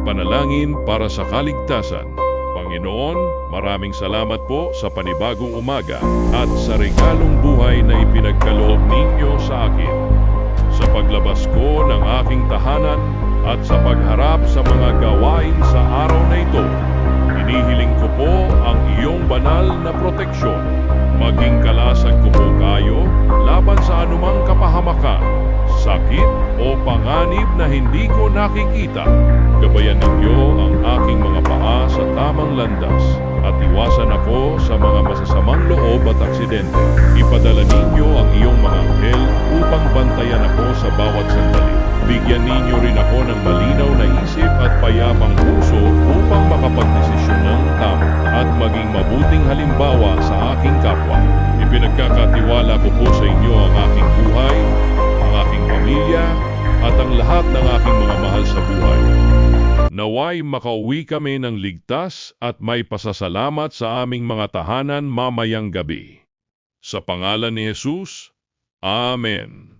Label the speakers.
Speaker 1: Panalangin para sa kaligtasan. Panginoon, maraming salamat po sa panibagong umaga at sa regalong buhay na ipinagkaloob ninyo sa akin. Sa paglabas ko ng aking tahanan at sa pagharap sa mga gawain sa araw na ito, hinihiling ko po ang iyong banal na proteksyon. Maging kalasag ko po kayo laban sa anumang kapahamakan, sakit o panganib na hindi ko nakikita. Gabayan ninyo ang aking mga paa sa tamang landas at iwasan ako sa mga masasamang loob at aksidente. Ipadala ninyo ang iyong mga anghel upang bantayan ako sa bawat sandali. Bigyan ninyo rin ako ng malinaw na isip at payapang puso upang makapagdesisyon ng tama at maging mabuting halimbawa sa aking kapwa. Ipinagkakatiwala ko po sa inyo ang aking buhay, ang aking pamilya, at ang lahat ng aking mga mahal sa buhay. Naway makauwi kami ng ligtas at may pasasalamat sa aming mga tahanan mamayang gabi. Sa pangalan ni Jesus, Amen.